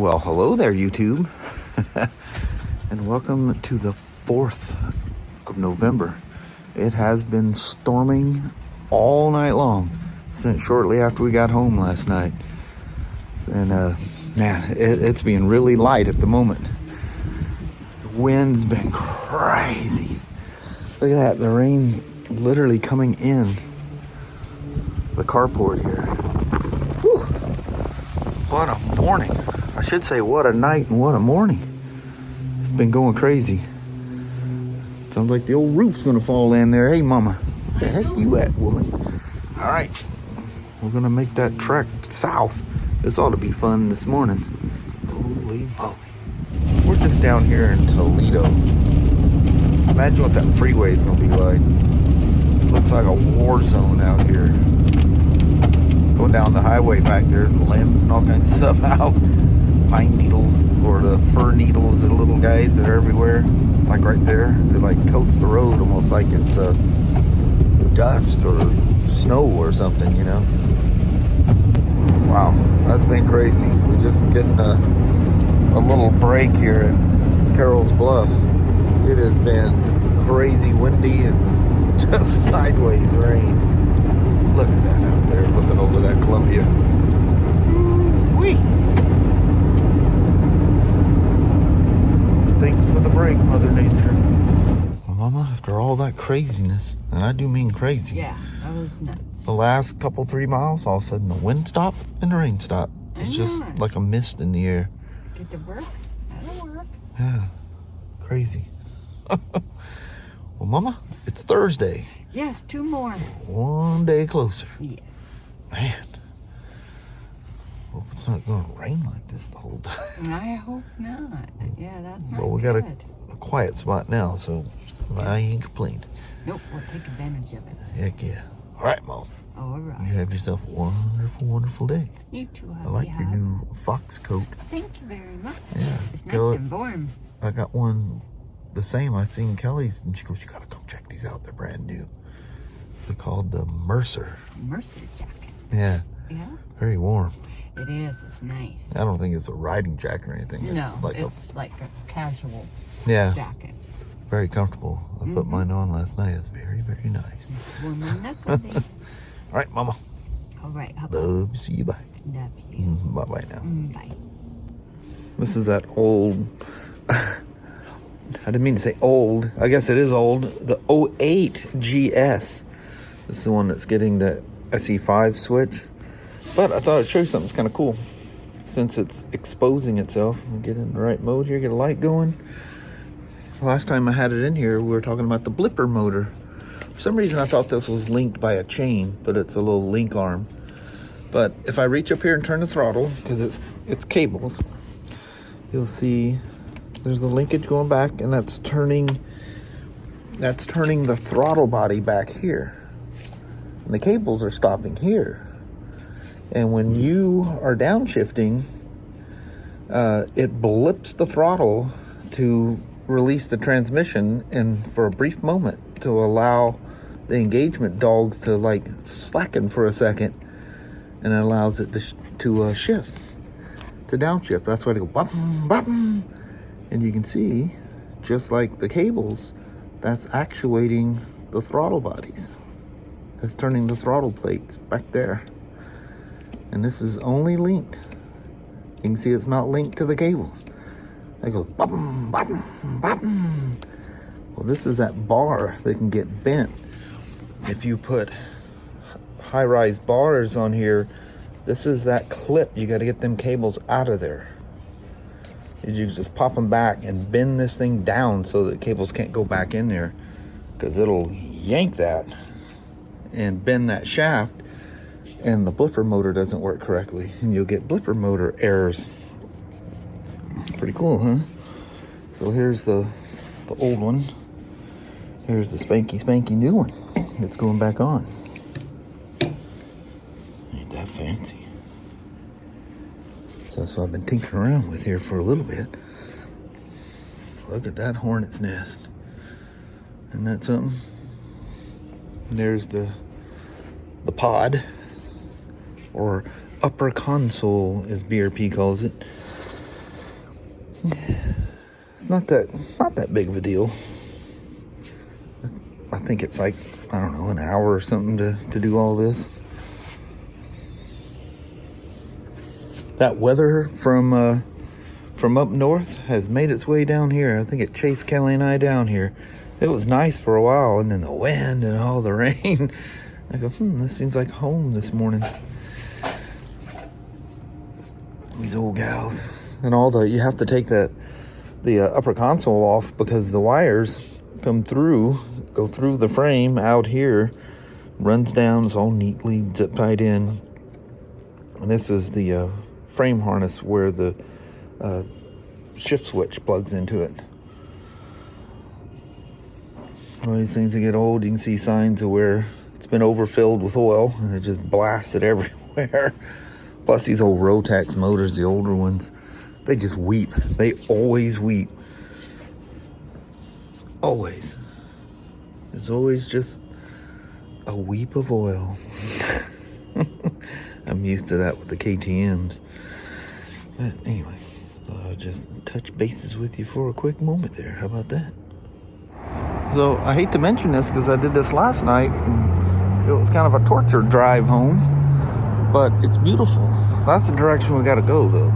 Well, hello there, YouTube, and welcome to the 4th of November. It has been storming all night long since shortly after we got home last night. And man, it's being really light at the moment. The wind's been crazy. Look at that, the rain literally coming in the carport here. Whew. What a morning. I should say what a night and what a morning. It's been going crazy. Sounds like the old roof's gonna fall in there. Hey mama, where the heck you at, woman? All right, we're gonna make that trek south. This ought to be fun this morning. Holy moly. We're just down here in Toledo. Imagine what that freeway is gonna be like. Looks like a war zone out here. Going down the highway back there, the limbs and all kinds of stuff out. Pine needles or the fir needles, the little guys that are everywhere, like right there. It like coats the road almost like it's dust or snow or something, you know. Wow, that's been crazy. We're just getting a little break here at Carroll's Bluff. It has been crazy windy and just sideways rain. Look at that out there, looking over that Columbia. Whee! Thanks for the break, Mother Nature. Well, Mama, after all that craziness, and I do mean crazy. Yeah, that was nuts. The last couple 3 miles, all of a sudden the wind stopped and the rain stopped. It's just like a mist in the air. Get to work? That'll work. Yeah, crazy. Well, Mama, it's Thursday. Yes, 2 more. 1 day closer. Yes. Man. Hope it's not going to rain like this the whole time. I hope not. Yeah, that's not Well, we got a quiet spot now, so I ain't complaining. Nope, we'll take advantage of it. Heck yeah. All right, Mom. All right. You have yourself a wonderful, wonderful day. You too, hubby. I like your new fox coat. Thank you very much. Yeah. It's nice and warm. I got one the same. I seen Kelly's, and she goes, you got to come check these out. They're brand new. They're called the Mercer. Mercer jacket. Yeah. Yeah? Very warm. It is. It's nice. I don't think it's a riding jacket or anything. It's like a casual jacket. Very comfortable. I put mine on last night. It's very, very nice. It's warm enough, baby. All right, Mama. All right, hubby. Love you. See you. Bye. Love you. Bye-bye now. Bye. This is that old... I didn't mean to say old. I guess it is old. The 08 GS. This is the one that's getting the SE5 switch. But I thought I'd show you something that's kind of cool. Since it's exposing itself, we'll get in the right mode here, get a light going. Last time I had it in here, we were talking about the Blipper motor. For some reason, I thought this was linked by a chain, but it's a little link arm. But if I reach up here and turn the throttle, because it's cables, you'll see there's the linkage going back, and that's turning the throttle body back here. And the cables are stopping here. And when you are downshifting, it blips the throttle to release the transmission and for a brief moment to allow the engagement dogs to like slacken for a second, and it allows it to shift, to downshift. That's why they go bum, bum. And you can see, just like the cables, that's actuating the throttle bodies. That's turning the throttle plates back there. And this is only linked. You can see it's not linked to the cables. It goes bum, bum, bum. Well, this is that bar that can get bent. If you put high-rise bars on here, this is that clip. You got to get them cables out of there. You just pop them back and bend this thing down so that cables can't go back in there, because it'll yank that and bend that shaft, and the Blipper motor doesn't work correctly, and you'll get Blipper motor errors. Pretty cool, huh? So here's the old one. Here's the spanky new one that's going back on. Ain't that fancy. So that's what I've been tinkering around with here for a little bit. Look at that hornet's nest. Isn't that something? And there's the pod, or upper console as BRP calls it. It's not that big of a deal. I think it's like, I don't know, an hour or something to do all this. That weather from up north has made its way down here. I think it chased Kelly and I down here. It was nice for a while, and then the wind and all the rain. I go, this seems like home this morning. These old gals. And you have to take the upper console off because the wires go through the frame out here, runs down, it's all neatly zip tied in. And this is the frame harness where the shift switch plugs into it. All these things that get old, you can see signs of where it's been overfilled with oil and it just blasted everywhere. Plus these old Rotax motors, the older ones, they just weep. They always weep. Always. There's always just a weep of oil. I'm used to that with the KTMs. But anyway, so I'll just touch bases with you for a quick moment there. How about that? So I hate to mention this because I did this last night. And it was kind of a torture drive home, but it's beautiful. That's the direction we got to go, though.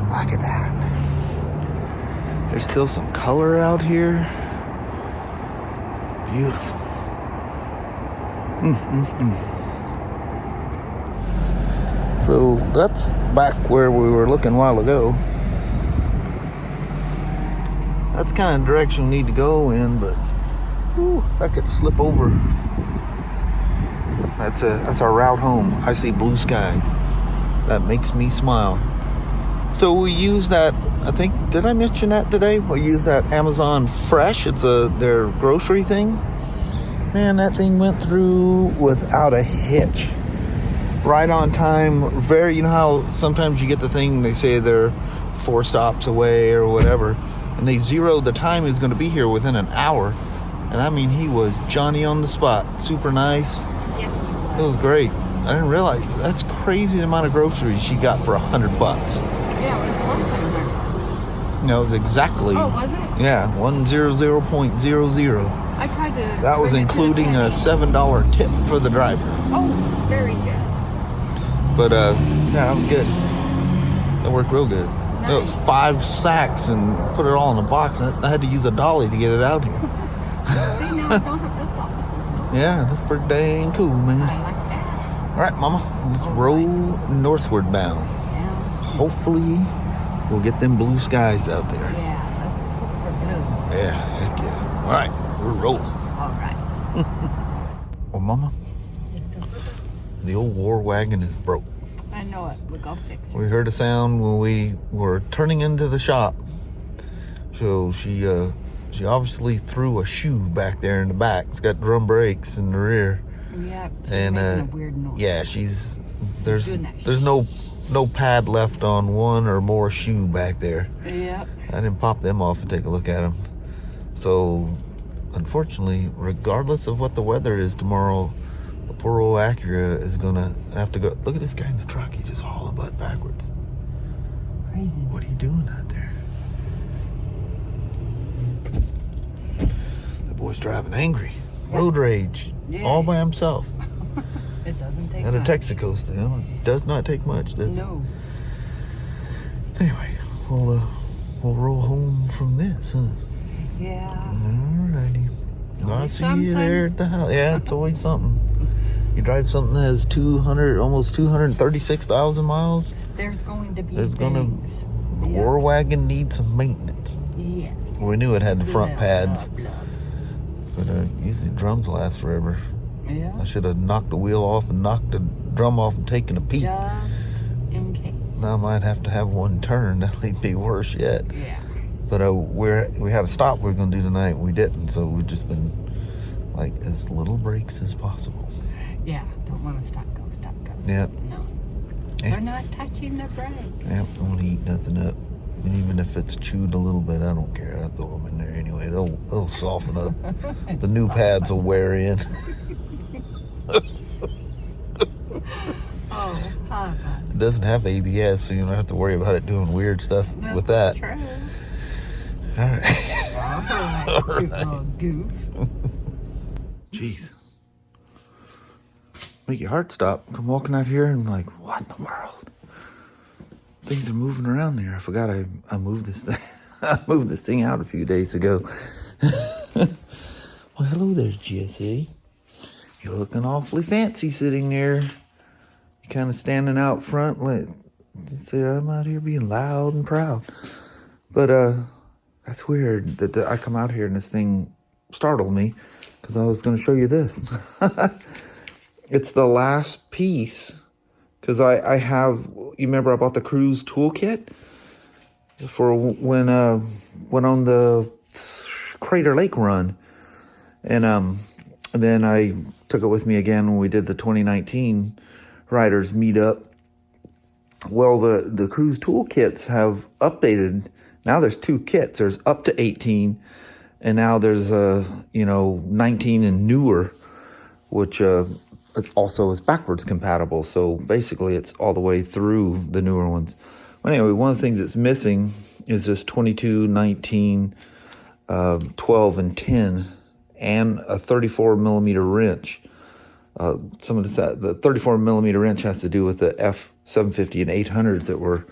Look at that. There's still some color out here. Beautiful. So that's back where we were looking a while ago. That's kind of the direction we need to go in, but that could slip over. That's our route home. I see blue skies. That makes me smile. So we use that, I think, did I mention that today? We use that Amazon Fresh. It's their grocery thing. Man, that thing went through without a hitch. Right on time. You know how sometimes you get the thing, they say they're 4 stops away or whatever, and they zeroed the time he's going to be here within an hour. And I mean, he was Johnny on the spot. Super nice. Yeah. It was great. I didn't realize that's crazy the amount of groceries she got for $100. Yeah, it was $100. No, it was exactly. Oh, was it? Yeah, 100.00. I tried to. That was including a $7 tip for the driver. Oh, very good. But yeah, that was good. That worked real good. Nice. It was 5 sacks and put it all in a box. I had to use a dolly to get it out here. See, now I don't have to stop at this store. Yeah, that's pretty dang cool, man. I like that. All right, Mama, let's roll northward bound. Hopefully, we'll get them blue skies out there. Yeah, let's hope for blue. Yeah, heck yeah. All right, we're rolling. All right. Well, Mama, the old war wagon is broke. I know it. We'll go fix it. We heard a sound when we were turning into the shop. So she obviously threw a shoe back there in the back. It's got drum brakes in the rear. Yeah, and making a weird noise. yeah, there's no pad left on one or more shoe back there. Yep. I didn't pop them off and take a look at them. So, unfortunately, regardless of what the weather is tomorrow, the poor old Acura is gonna have to go. Look at this guy in the truck. He just hauled butt backwards. Crazy. What are you doing out there? That boy's driving angry. Road rage. Yeah. All by himself. It doesn't take At a much. Texaco still. It does not take much, does it? No. Anyway, we'll roll home from this, huh? Yeah. Alrighty. I'll Always see you there at the house. Yeah, it's always something. You drive something that has almost 236,000 miles. There's going to be The things. war wagon needs some maintenance. Yes. We knew it had the front Blah, pads, blah, blah. but usually drums last forever. Yeah. I should have knocked the wheel off and knocked the drum off and taken a peek. Just in case. Now I might have to have one turn. That'd be worse yet. Yeah. But we had a stop we were going to do tonight. We didn't, so we've just been like as little breaks as possible. Yeah. Don't want to stop, go. Yep. No. Yeah. We're not touching the brakes. Yep. Don't want to eat nothing up. And even if it's chewed a little bit, I don't care. I throw them in there anyway. They'll soften up. The new pads will wear in. Oh, Papa. doesn't have ABS, so you don't have to worry about it doing weird stuff with that. True. All right. All right, cute little goof. Jeez. Make your heart stop. I'm walking out here and I'm like, what in the world? Things are moving around there. I forgot I moved this thing. I moved this thing out a few days ago. Well, hello there, GSA. You're looking awfully fancy sitting there. You're kind of standing out front. Like, you say, I'm out here being loud and proud. But that's weird that I come out here and this thing startled me because I was going to show you this. It's the last piece because I have, you remember I bought the Cruise toolkit for when went on the Crater Lake run. And then I took it with me again when we did the 2019 Riders Meetup. Well, the Cruise toolkits have updated. Now there's 2 kits. There's up to 18, and now there's 19 and newer, which also is backwards compatible. So basically, it's all the way through the newer ones. But anyway, one of the things that's missing is this 22, 19, 12, and 10. And a 34 millimeter wrench. Some of the 34 millimeter wrench has to do with the F750 and 800s that were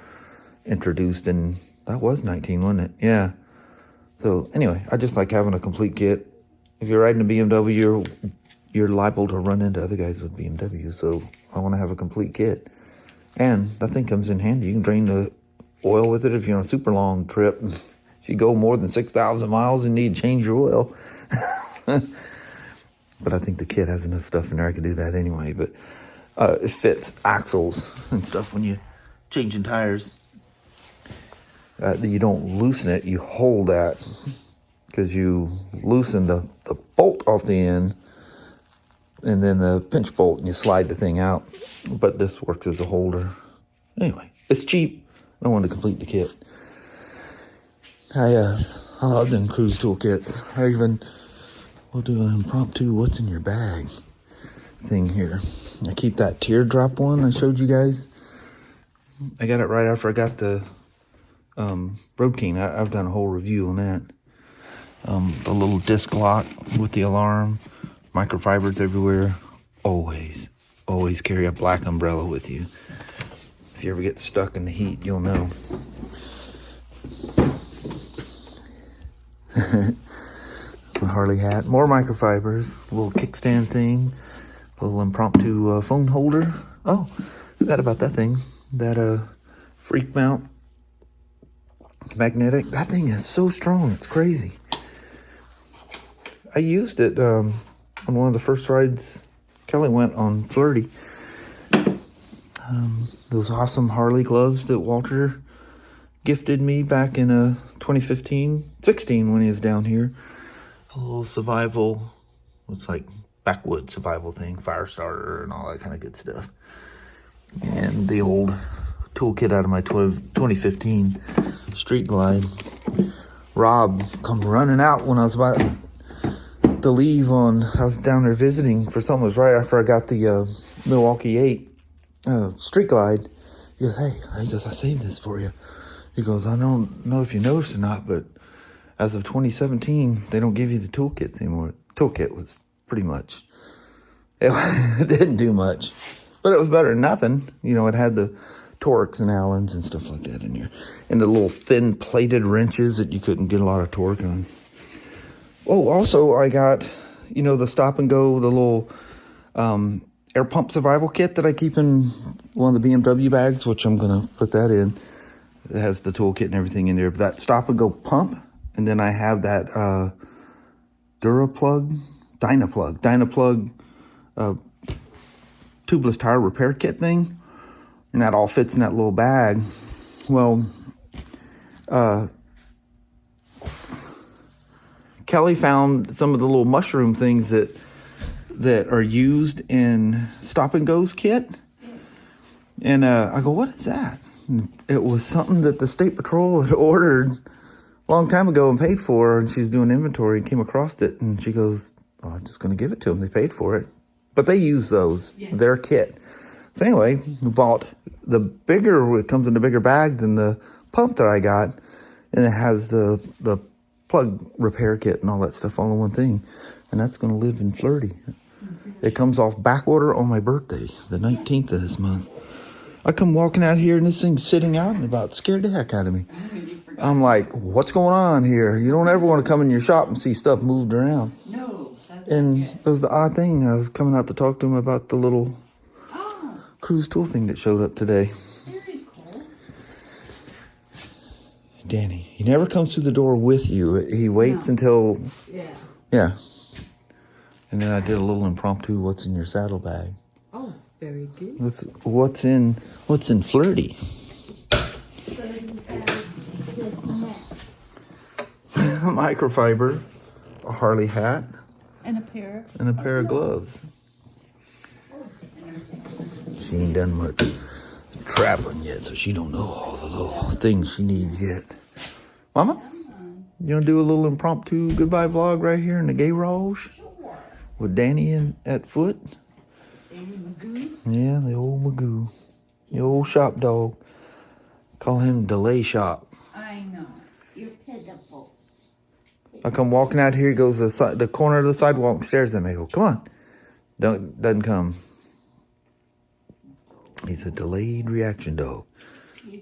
introduced in, that was 19, wasn't it? Yeah. So anyway, I just like having a complete kit. If you're riding a BMW, you're liable to run into other guys with BMWs. So I want to have a complete kit. And that thing comes in handy. You can drain the oil with it if you're on a super long trip. If you go more than 6,000 miles and need to change your oil. But I think the kit has enough stuff in there I could do that anyway. But it fits axles and stuff when you're changing tires. You don't loosen it, you hold that because you loosen the bolt off the end and then the pinch bolt and you slide the thing out. But this works as a holder. Anyway, it's cheap. I want to complete the kit. I love them Cruise toolkits. We'll do an impromptu what's in your bag thing here. I keep that teardrop one I showed you guys. I got it right after I got the Road King. I've done a whole review on that. The little disc lock with the alarm, microfibers everywhere. Always carry a black umbrella with you. If you ever get stuck in the heat, you'll know. My Harley hat, more microfibers, a little kickstand thing, a little impromptu phone holder. Oh, forgot about that thing. That freak mount magnetic. That thing is so strong, it's crazy. I used it on one of the first rides Kelly went on Flirty. Those awesome Harley gloves that Walter gifted me back in 2016 when he was down here. A little survival, it's like backwoods survival thing, fire starter and all that kind of good stuff. And the old toolkit out of my 2015 Street Glide. Rob come running out when I was about to leave I was down there visiting for someone. It was right after I got the Milwaukee 8 Street Glide. He goes, hey, I saved this for you. He goes, I don't know if you noticed or not, but as of 2017, they don't give you the toolkits anymore. Toolkit was pretty much, it didn't do much, but it was better than nothing. It had the Torx and Allens and stuff like that in here. And the little thin plated wrenches that you couldn't get a lot of torque on. Oh, also I got, the stop and go, the little air pump survival kit that I keep in one of the BMW bags, which I'm going to put that in. It has the toolkit and everything in there. But that stop and go pump. And then I have that Dynaplug tubeless tire repair kit thing. And that all fits in that little bag. Well, Kelly found some of the little mushroom things that are used in Stop and Go's kit. And I go, what is that? And it was something that the State Patrol had ordered a long time ago and paid for, and she's doing inventory and came across it, and she goes, oh, I'm just going to give it to them. They paid for it. But they use those, their kit. So anyway, we bought the bigger, it comes in a bigger bag than the pump that I got. And it has the plug repair kit and all that stuff all in one thing. And that's going to live in Flirty. It comes off back order on my birthday, the 19th of this month. I come walking out here and this thing's sitting out and about scared the heck out of me. I'm like, what's going on here? You don't ever want to come in your shop and see stuff moved around. No. And it was the odd thing. I was coming out to talk to him about the little CruzTool thing that showed up today. Very cool. Danny, he never comes through the door with you. He waits until... Yeah. And then I did a little impromptu, what's in your saddlebag? Oh, very good. What's in Flirty? A microfiber, a Harley hat, And a pair of gloves. She ain't done much traveling yet, so she don't know all the little things she needs yet. Mama, you want to do a little impromptu goodbye vlog right here in the garage? With Danny at foot? Danny Magoo? Yeah, the old Magoo. The old shop dog. Call him Delay Shop. I know. You're pitiful. I come walking out here, he goes to the corner of the sidewalk and stares at me. I go, come on. Doesn't come. He's a delayed reaction dog.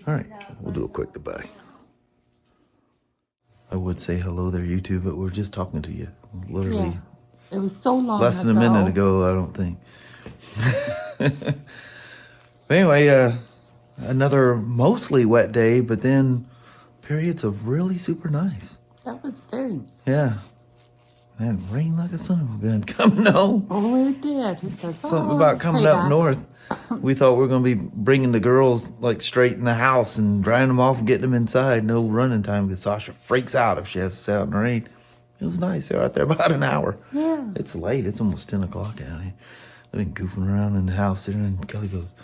All right, we'll do a quick goodbye. I would say hello there, YouTube, but we're just talking to you. Literally. Yeah. It was so long less than a minute ago, I don't think. But anyway, another mostly wet day, but then periods of really super nice. That was very... Yeah. Man, rain like a son of a gun coming home. Oh, it did. It says, Something about coming up north. We thought we were going to be bringing the girls like straight in the house and drying them off and getting them inside. No running time because Sasha freaks out if she has to sit out in the rain. It was nice. They're out there about an hour. Yeah. It's late. It's almost 10 o'clock out here. I've been goofing around in the house there, and Kelly goes,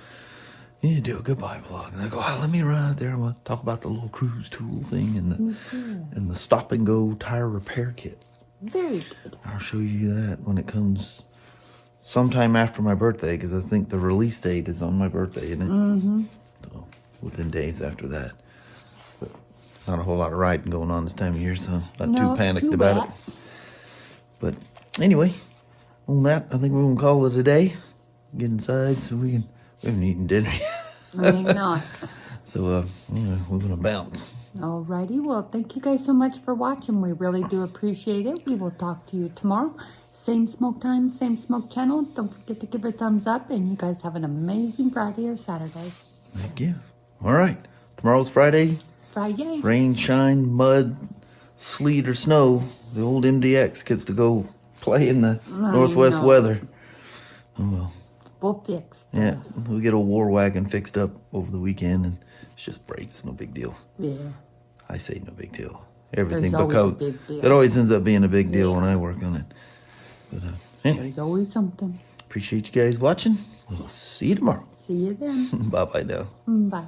you need to do a goodbye vlog. And I go, let me run out there. I'm going to talk about the little CruzTool thing and the stop and go tire repair kit. Very good. I'll show you that when it comes sometime after my birthday, because I think the release date is on my birthday, isn't it? Mm-hmm. So within days after that. But not a whole lot of riding going on this time of year, so not too panicked about it. But anyway, on that, I think we're going to call it a day. Get inside so we haven't eaten dinner yet. I think not. So, we're going to bounce. Alrighty, well, thank you guys so much for watching. We really do appreciate it. We will talk to you tomorrow. Same smoke time, same smoke channel. Don't forget to give her a thumbs up, and you guys have an amazing Friday or Saturday. Thank you. All right. Tomorrow's Friday. Friday. Rain, shine, mud, sleet, or snow. The old MDX gets to go play in the northwest weather. Oh, well. We'll fix that. Yeah, we get a war wagon fixed up over the weekend, and it's just brakes. No big deal. Yeah. I say no big deal. Everything There's but always a big deal. It always ends up being a big deal when I work on it. But anyway, There's always something. appreciate you guys watching. We'll see you tomorrow. See you then. Bye-bye now. Bye.